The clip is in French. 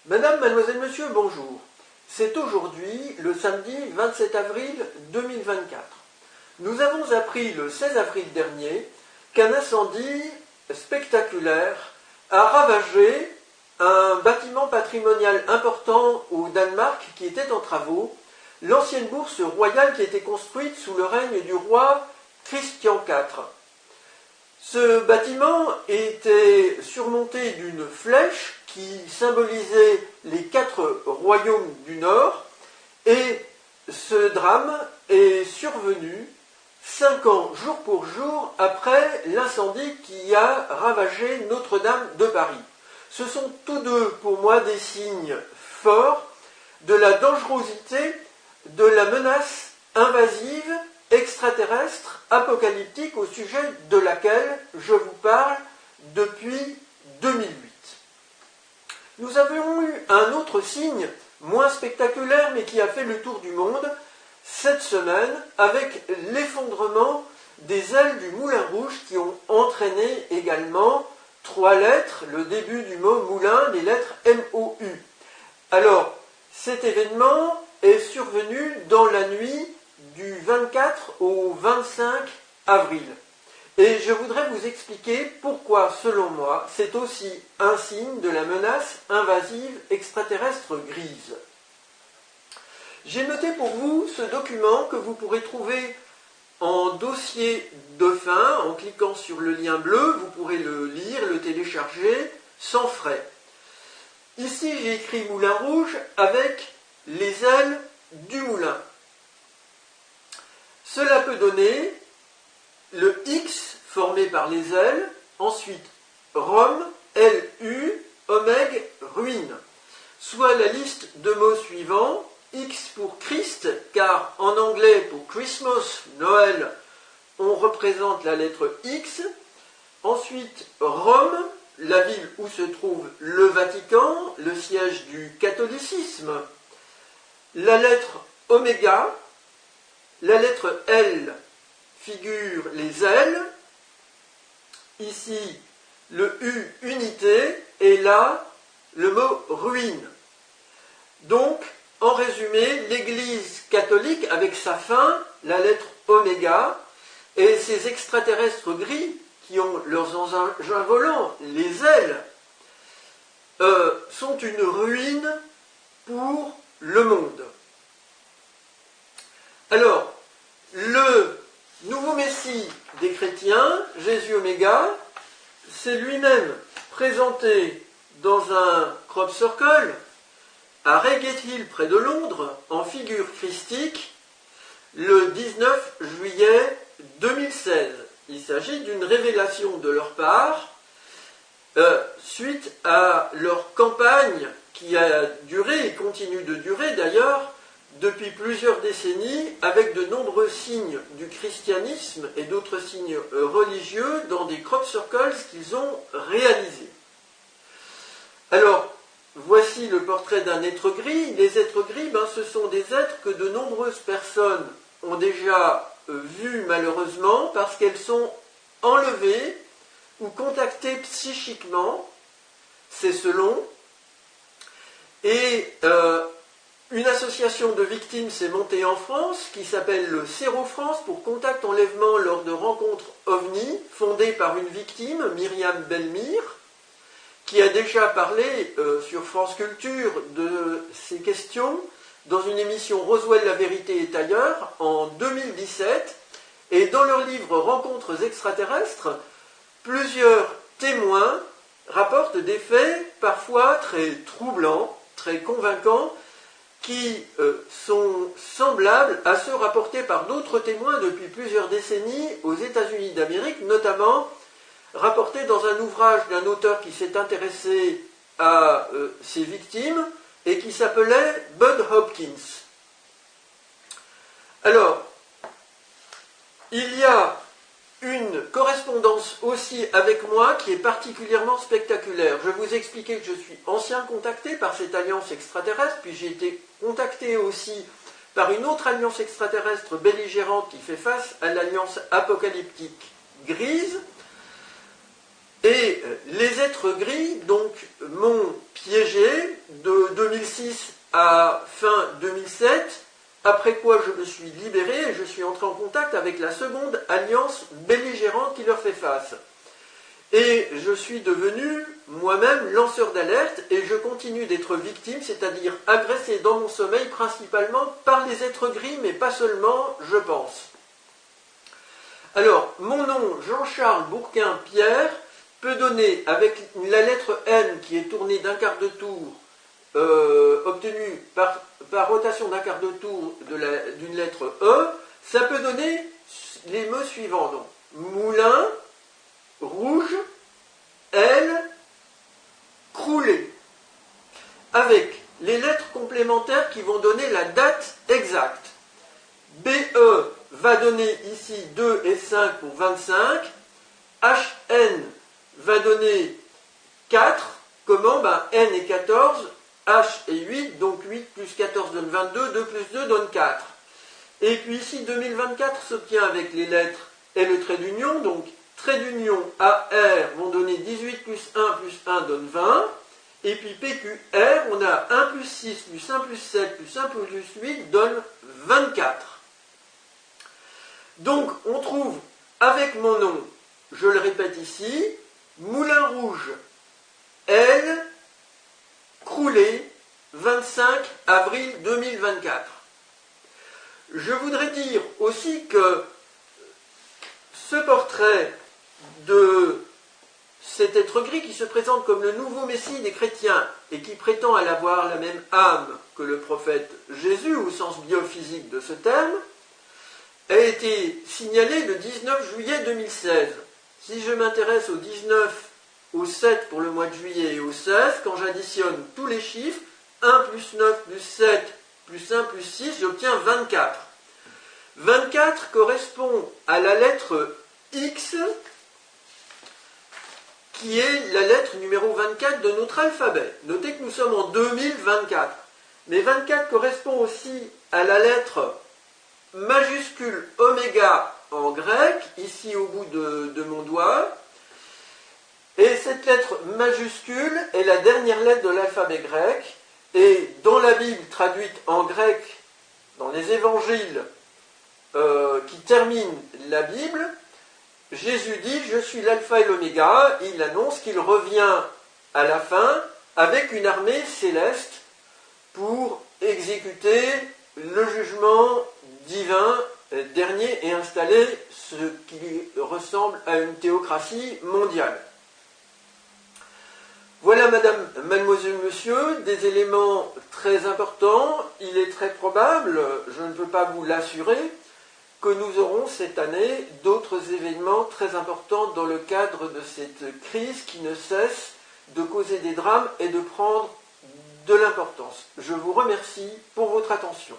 Madame, mademoiselle, monsieur, bonjour. C'est aujourd'hui le samedi 27 avril 2024. Nous avons appris le 16 avril dernier qu'un incendie spectaculaire a ravagé un bâtiment patrimonial important au Danemark qui était en travaux, l'ancienne bourse royale qui était construite sous le règne du roi Christian IV. Ce bâtiment était surmonté d'une flèche qui symbolisait les 4 royaumes du Nord, et ce drame est survenu 5 ans, jour pour jour, après l'incendie qui a ravagé Notre-Dame de Paris. Ce sont tous deux, pour moi, des signes forts de la dangerosité de la menace invasive, extraterrestre, apocalyptique, au sujet de laquelle je vous parle depuis 2008. Nous avions eu un autre signe, moins spectaculaire, mais qui a fait le tour du monde, cette semaine, avec l'effondrement des ailes du Moulin Rouge qui ont entraîné également 3 lettres, le début du mot moulin, les lettres M-O-U. Alors, cet événement est survenu dans la nuit du 24 au 25 avril. Et je voudrais vous expliquer pourquoi, selon moi, c'est aussi un signe de la menace invasive extraterrestre grise. J'ai noté pour vous ce document que vous pourrez trouver en dossier de fin. En cliquant sur le lien bleu, vous pourrez le lire, le télécharger sans frais. Ici, j'ai écrit Moulin Rouge avec les ailes du moulin. Cela peut donner le X formé par les ailes, ensuite Rome, L-U, Omègue, ruine, soit la liste de mots suivants: X pour Christ, car en anglais pour Christmas, Noël, on représente la lettre X. Ensuite Rome, la ville où se trouve le Vatican, le siège du catholicisme. La lettre oméga, la lettre L figure les ailes, ici le U, unité, et là le mot ruine. Donc, en résumé, l'Église catholique, avec sa fin, la lettre oméga, et ces extraterrestres gris qui ont leurs engins volants, les ailes, sont une ruine pour le monde. Alors, le nouveau Messie des chrétiens, Jésus Oméga, s'est lui-même présenté dans un crop circle à Reigate Hill, près de Londres, en figure christique, le 19 juillet 2016. Il s'agit d'une révélation de leur part, suite à leur campagne qui a duré et continue de durer d'ailleurs depuis plusieurs décennies, avec de nombreux signes du christianisme et d'autres signes religieux dans des crop circles qu'ils ont réalisés. Alors, voici le portrait d'un être gris. Les êtres gris, ce sont des êtres que de nombreuses personnes ont déjà vus malheureusement, parce qu'elles sont enlevées ou contactées psychiquement, c'est selon, et une association de victimes s'est montée en France qui s'appelle le Séro France pour contact enlèvement lors de rencontres OVNI, fondée par une victime, Myriam Belmire, qui a déjà parlé sur France Culture de ces questions dans une émission Roswell, la vérité est ailleurs, en 2017. Et dans leur livre Rencontres extraterrestres, plusieurs témoins rapportent des faits parfois très troublants, très convaincants, qui sont semblables à ceux rapportés par d'autres témoins depuis plusieurs décennies aux États-Unis d'Amérique, notamment rapportés dans un ouvrage d'un auteur qui s'est intéressé à ces victimes et qui s'appelait Bud Hopkins. Alors, il y a une correspondance aussi avec moi qui est particulièrement spectaculaire. Je vous ai expliqué que je suis ancien contacté par cette alliance extraterrestre, puis j'ai été contacté aussi par une autre alliance extraterrestre belligérante qui fait face à l'alliance apocalyptique grise. Et les êtres gris donc m'ont piégé de 2006 à fin 2007, après quoi je me suis libéré et je suis entré en contact avec la seconde alliance belligérante qui leur fait face. Et je suis devenu moi-même lanceur d'alerte et je continue d'être victime, c'est-à-dire agressé dans mon sommeil principalement par les êtres gris, mais pas seulement, je pense. Alors, mon nom, Jean-Charles Bourquin-Pierre, peut donner, avec la lettre N qui est tournée d'un quart de tour, obtenue par rotation d'un quart de tour d'une lettre E, ça peut donner les mots suivants. Donc, moulin, rouge, L, croulé. Avec les lettres complémentaires qui vont donner la date exacte. BE va donner ici 2 et 5 pour 25. HN va donner 4. Comment? N est 14, H est 8, donc 8 plus 14 donne 22, 2 plus 2 donne 4. Et puis ici, 2024 s'obtient avec les lettres et le trait d'union, donc trait d'union AR vont donner 18 plus 1 donne 20. Et puis PQR, on a 1 plus 6 plus 1 plus 7 plus 1 plus 8 donne 24. Donc on trouve avec mon nom, je le répète ici, Moulin Rouge, L, Croulé, 25 avril 2024. Je voudrais dire aussi que ce portrait de cet être gris qui se présente comme le nouveau Messie des chrétiens et qui prétend avoir la même âme que le prophète Jésus au sens biophysique de ce terme, a été signalé le 19 juillet 2016. Si je m'intéresse au 19, au 7 pour le mois de juillet et au 16, quand j'additionne tous les chiffres, 1 plus 9 plus 7 plus 1 plus 6, j'obtiens 24. 24 correspond à la lettre X, qui est la lettre numéro 24 de notre alphabet. Notez que nous sommes en 2024. Mais 24 correspond aussi à la lettre majuscule oméga en grec, ici au bout de mon doigt. Et cette lettre majuscule est la dernière lettre de l'alphabet grec. Et dans la Bible traduite en grec, dans les évangiles qui terminent la Bible, Jésus dit « Je suis l'alpha et l'oméga ». Il annonce qu'il revient à la fin avec une armée céleste pour exécuter le jugement divin dernier et installer ce qui ressemble à une théocratie mondiale. Voilà, madame, mademoiselle, monsieur, des éléments très importants. Il est très probable, je ne peux pas vous l'assurer, que nous aurons cette année d'autres événements très importants dans le cadre de cette crise qui ne cesse de causer des drames et de prendre de l'importance. Je vous remercie pour votre attention.